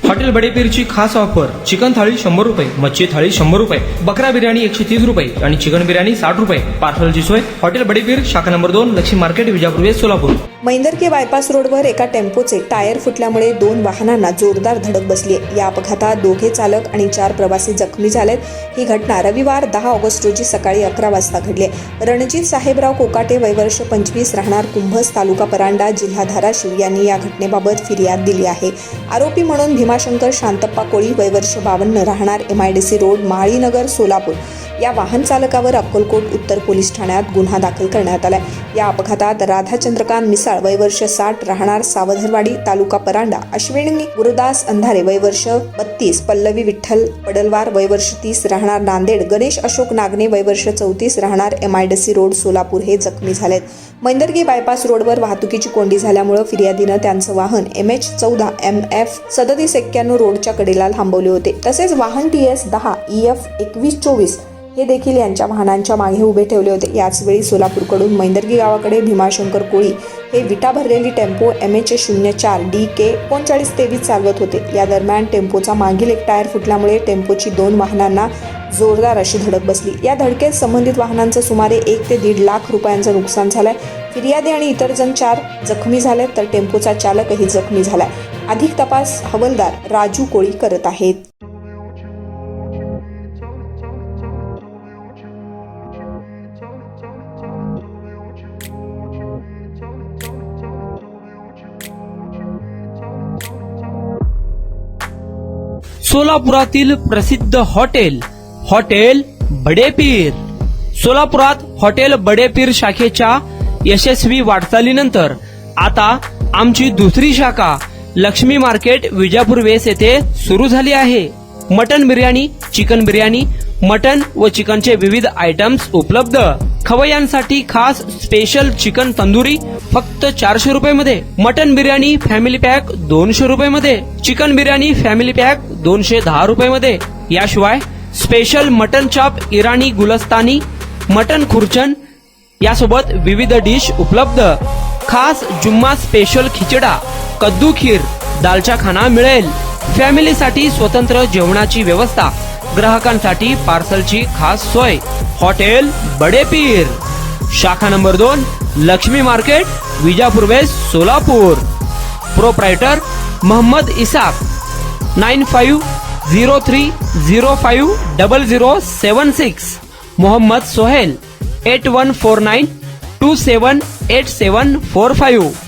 Hotel बडेपीरची खास offer, chicken थाळी 100 रुपये, मच्छी थाळी 100 रुपये, बकरा बिर्याणी 130 रुपये आणि चिकन बिर्याणी 60 रुपये. पार्सलची सोय हॉटेल बडेपीर, शाखा number 2, Laxmi market, Vijapur west, Solapur. Maindargi bypass रोडवर एका टेम्पोचे टायर फुटल्यामुळे 2 वाहनांना जोरदार धडक बसली आहे. या अपघातात 2 चालक आणि 4 प्रवासी जखमी झालेत. ही घटना रविवार 10 ऑगस्ट रोजी सकाळी 11 वाजता घडली आहे. रणजित साहेबराव कोकाटे, वय वर्ष 25, राहणार कुंभस, तालुका परांडा, जिल्हा धाराशिव यांनी या घटनेबाबत फिर्याद दिली आहे. आरोपी म्हणून भीमाशंकर शांतप्पा कोळी, वय वर्ष 52, राहणार MIDC रोड, माळीनगर, सोलापूर या वाहन चालकावर अक्कलकोट उत्तर पोलीस ठाण्यात गुन्हा दाखल करण्यात आलाय. या अपघातात राधा चंद्रकांत मिसाळ, वय वर्ष 60, राहणार सावधरवाडी, तालुका परांडा, अश्विनी गुरुदास अंधारे, वय वर्ष 32, पल्लवी विठ्ठल पडलवार, वय वर्ष 30, राहणार नांदेड, गणेश अशोक नागणे, वय वर्ष 34, राहणार MIDC रोड, सोलापूर हे जखमी झालेत. मैंदर्गी बायपास रोडवर वाहतुकीची कोंडी झाल्यामुळे फिर्यादीनं त्यांचं वाहन MH14 MF 3791 रोडच्या कडेला थांबवले होते. तसेच वाहन TS 10 EF 2124 हे देखील यांच्या वाहनांच्या मागे उभे ठेवले होते. याचवेळी सोलापूरकडून मैंदर्गी गावाकडे भीमाशंकर कोळी हे विटा भरलेली टेम्पो MH04 DK 3923 चालवत होते. या दरम्यान टेम्पोचा मागील एक टायर फुटल्यामुळे टेम्पोची 2 वाहनांना जोरदार अशी धडक बसली. या धडकेत संबंधित वाहनांचं सुमारे 1 ते 1.5 लाख रुपयांचं नुकसान झालंय. फिर्यादी आणि इतर जण 4 जखमी झालेत, तर टेम्पोचा चालकही जखमी झालाय. अधिक तपास हवालदार राजू कोळी करत आहेत. सोलापुरातील प्रसिद्ध हॉटेल बडेपीर. सोलापुरात हॉटेल बडेपीर शाखेच्या यशस्वी वाटचालीनंतर आता आमची दुसरी शाखा लक्ष्मी मार्केट, विजापूर वेस्ट येथे सुरू झाली आहे. Mutton biryani, chicken biryani, mutton व चिकनचे विविध आयटम्स उपलब्ध. खवय्यांसाठी खास स्पेशल चिकन तंदुरी फक्त 400 रुपये मध्ये, मटन बिर्याणी फॅमिली पॅक 200 रुपये मध्ये, चिकन बिर्याणी फॅमिली पॅक 210 रुपये मध्ये. याशिवाय स्पेशल मटन चॉप, इराणी गुलस्तानी, मटन खुर्चन यासोबत विविध डिश उपलब्ध. खास जुम्मा स्पेशल खिचडा, कद्दू खीर, दालचा खाना मिळेल. फॅमिलीसाठी स्वतंत्र जेवणाची व्यवस्था, ग्राहकांसाठी पार्सलची खास सोय. हॉटेल बडेपीर, शाखा number 2, Laxmi market, Vijapur west, Solapur. Proprietor Mohammad Isaq. 9503050076. Mohammad Sohail. 8149278745.